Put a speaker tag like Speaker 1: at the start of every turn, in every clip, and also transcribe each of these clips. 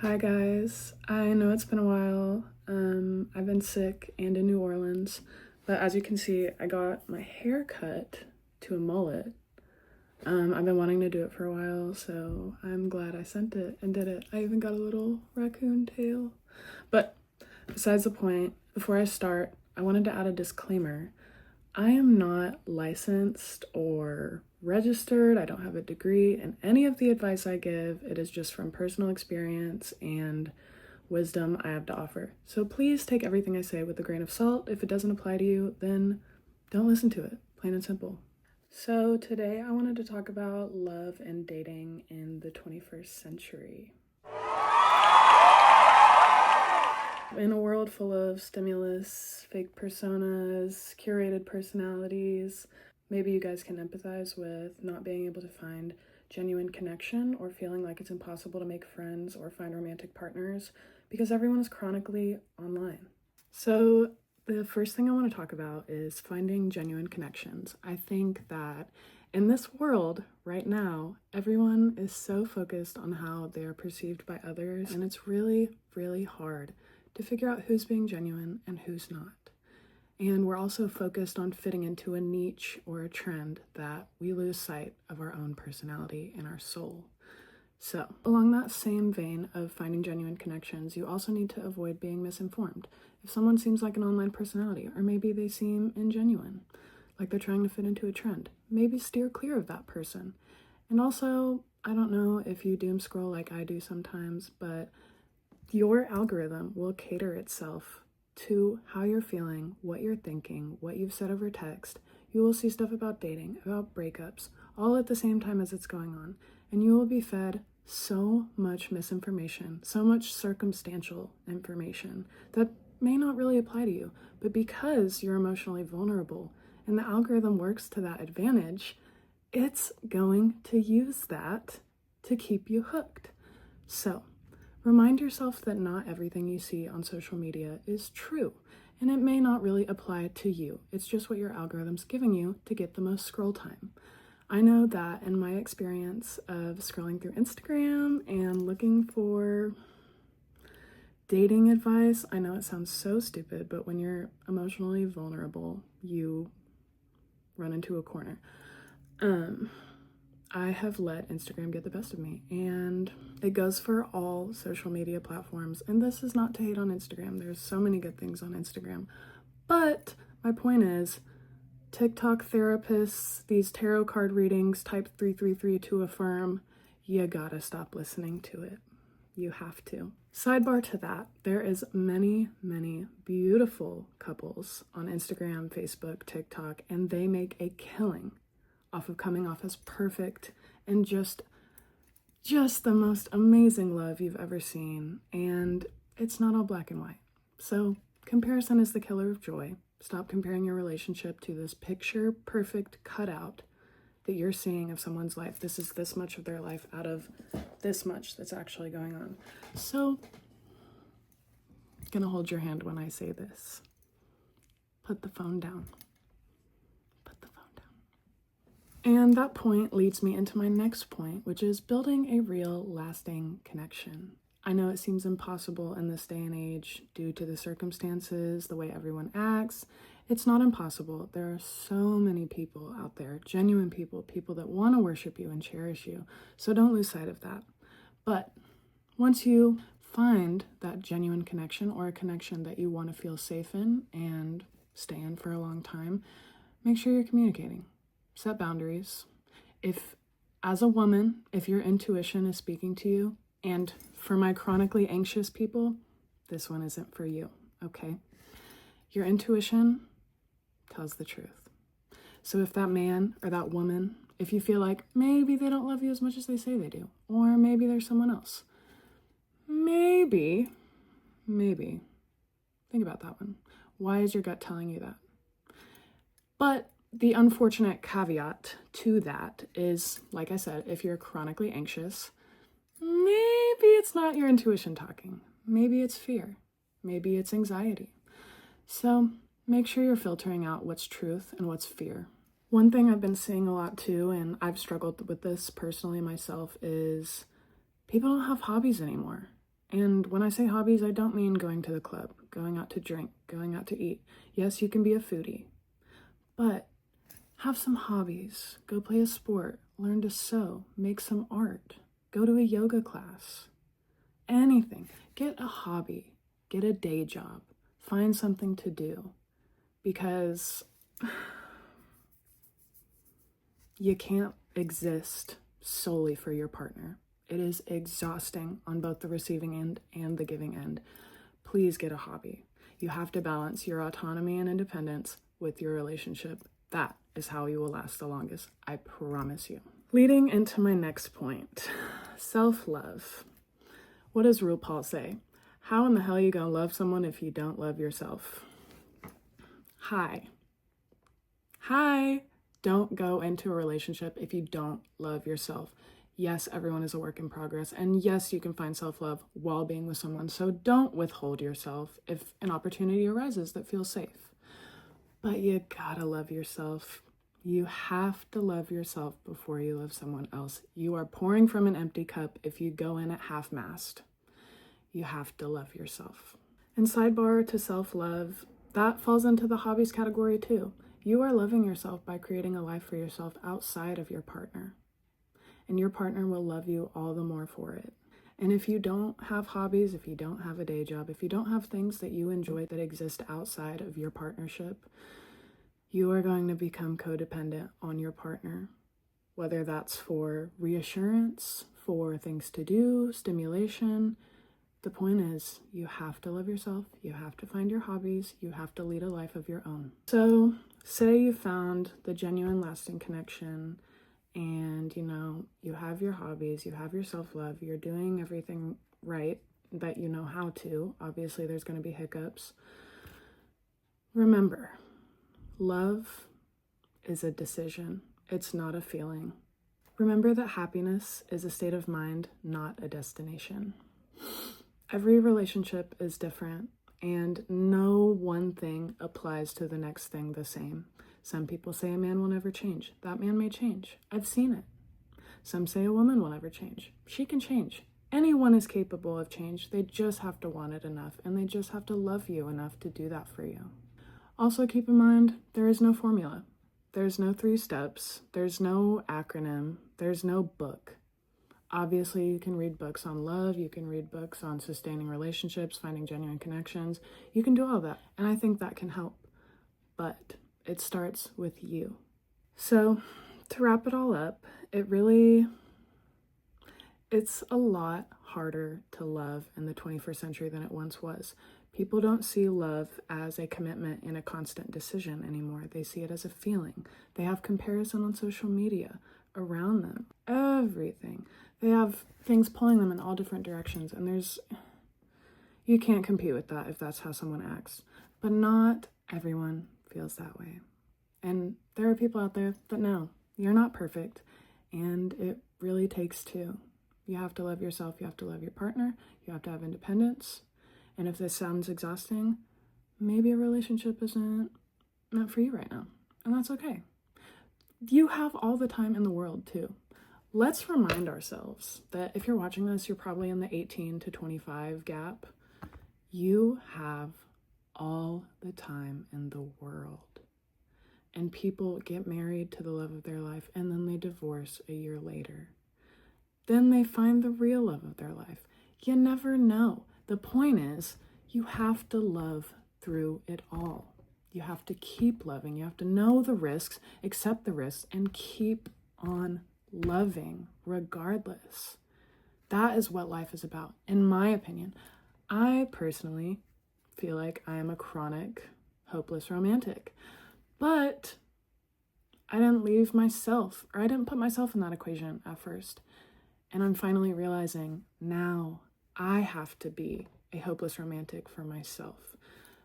Speaker 1: Hi guys, I know it's been a while. I've been sick and in New Orleans, but as you can see, I got my hair cut to a mullet. I've been wanting to do it for a while, so I'm glad I sent it and did it. I even got a little raccoon tail. But besides the point, before I start, I wanted to add a disclaimer. I am not licensed or registered. I don't have a degree, and any of the advice I give, it is just from personal experience and wisdom I have to offer. So please take everything I say with a grain of salt. If it doesn't apply to you, then don't listen to it, plain and simple. So today I wanted to talk about love and dating in the 21st century. In a world full of stimulus, fake personas, curated personalities, maybe you guys can empathize with not being able to find genuine connection or feeling like it's impossible to make friends or find romantic partners because everyone is chronically online. So the first thing I want to talk about is finding genuine connections. I think that in this world right now, everyone is so focused on how they are perceived by others, and it's really, really hard to figure out who's being genuine and who's not. And we're also focused on fitting into a niche or a trend that we lose sight of our own personality and our soul. So, along that same vein of finding genuine connections, you also need to avoid being misinformed. If someone seems like an online personality, or maybe they seem ingenuine, like they're trying to fit into a trend, maybe steer clear of that person. And also, I don't know if you doom scroll like I do sometimes, but your algorithm will cater itself to how you're feeling, what you're thinking, what you've said over text. You will see stuff about dating, about breakups, all at the same time as it's going on. And you will be fed so much misinformation, so much circumstantial information that may not really apply to you. But because you're emotionally vulnerable and the algorithm works to that advantage, it's going to use that to keep you hooked. So, remind yourself that not everything you see on social media is true, and it may not really apply to you. It's just what your algorithm's giving you to get the most scroll time. I know that in my experience of scrolling through Instagram and looking for dating advice, I know it sounds so stupid, but when you're emotionally vulnerable, you run into a corner. I have let Instagram get the best of me, and it goes for all social media platforms. And this is not to hate on Instagram. There's so many good things on Instagram. But my point is, TikTok therapists, these tarot card readings, type 333 to affirm, you gotta stop listening to it. You have to. Sidebar to that, there is many, many beautiful couples on Instagram, Facebook, TikTok, and they make a killing off of coming off as perfect and just the most amazing love you've ever seen. And it's not all black and white. So comparison is the killer of joy. Stop comparing your relationship to this picture perfect cutout that you're seeing of someone's life. This is this much of their life out of this much that's actually going on. So I'm gonna hold your hand when I say this. Put the phone down. And that point leads me into my next point, which is building a real, lasting connection. I know it seems impossible in this day and age due to the circumstances, the way everyone acts. It's not impossible. There are so many people out there, genuine people, people that want to worship you and cherish you. So don't lose sight of that. But once you find that genuine connection, or a connection that you want to feel safe in and stay in for a long time, make sure you're communicating. Set boundaries. If, as a woman, if your intuition is speaking to you, and for my chronically anxious people, this one isn't for you, okay? Your intuition tells the truth. So if that man or that woman, if you feel like maybe they don't love you as much as they say they do, or maybe there's someone else, maybe, think about that one. Why is your gut telling you that? But the unfortunate caveat to that is, like I said, if you're chronically anxious, maybe it's not your intuition talking. Maybe it's fear. Maybe it's anxiety. So make sure you're filtering out what's truth and what's fear. One thing I've been seeing a lot too, and I've struggled with this personally myself, is people don't have hobbies anymore. And when I say hobbies, I don't mean going to the club, going out to drink, going out to eat. Yes, you can be a foodie, but have some hobbies. Go play a sport, learn to sew, make some art, go to a yoga class, anything. Get a hobby, get a day job, find something to do, because you can't exist solely for your partner. It is exhausting on both the receiving end and the giving end. Please get a hobby. You have to balance your autonomy and independence with your relationship. That is how you will last the longest, I promise you. Leading into my next point, self-love. What does RuPaul say? How in the hell are you gonna love someone if you don't love yourself? Hi. Don't go into a relationship if you don't love yourself. Yes, everyone is a work in progress, and yes, you can find self-love while being with someone, so don't withhold yourself if an opportunity arises that feels safe. But you gotta love yourself. You have to love yourself before you love someone else. You are pouring from an empty cup if you go in at half-mast. You have to love yourself. And sidebar to self-love, that falls into the hobbies category too. You are loving yourself by creating a life for yourself outside of your partner. And your partner will love you all the more for it. And if you don't have hobbies, if you don't have a day job, if you don't have things that you enjoy that exist outside of your partnership, you are going to become codependent on your partner. Whether that's for reassurance, for things to do, stimulation. The point is, you have to love yourself, you have to find your hobbies, you have to lead a life of your own. So, say you found the genuine lasting connection, and you have your hobbies, you have your self-love, you're doing everything right that you know how to. Obviously, there's going to be hiccups. Remember, love is a decision. It's not a feeling. Remember that happiness is a state of mind, not a destination. Every relationship is different, and no one thing applies to the next thing the same. Some people say a man will never change. That man may change. I've seen it. Some say a woman will never change. She can change. Anyone is capable of change. They just have to want it enough, and they just have to love you enough to do that for you. Also keep in mind, there is no formula. There's no 3 steps. There's no acronym. There's no book. Obviously, you can read books on love, you can read books on sustaining relationships, finding genuine connections. You can do all that, and I think that can help. But it starts with you. So, to wrap it all up, it's a lot harder to love in the 21st century than it once was. People don't see love as a commitment and a constant decision anymore. They see it as a feeling. They have comparison on social media around them. Everything. They have things pulling them in all different directions, and you can't compete with that if that's how someone acts. But not everyone feels that way. And there are people out there that know you're not perfect, and it really takes 2. You have to love yourself, you have to love your partner, you have to have independence. And if this sounds exhausting, maybe a relationship isn't meant for you right now, and that's okay. You have all the time in the world too. Let's remind ourselves that if you're watching this, you're probably in the 18 to 25 gap. You have all the time in the world. And people get married to the love of their life, and then they divorce a year later. Then they find the real love of their life. You never know. The point is, you have to love through it all. You have to keep loving. You have to know the risks, accept the risks, and keep on loving regardless. That is what life is about, in my opinion. I personally feel like I am a chronic, hopeless romantic. But I didn't leave myself, or I didn't put myself in that equation at first. And I'm finally realizing now I have to be a hopeless romantic for myself.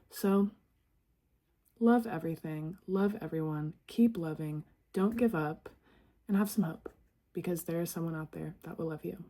Speaker 1: So love everything, love everyone, keep loving, don't give up, and have some hope, because there is someone out there that will love you.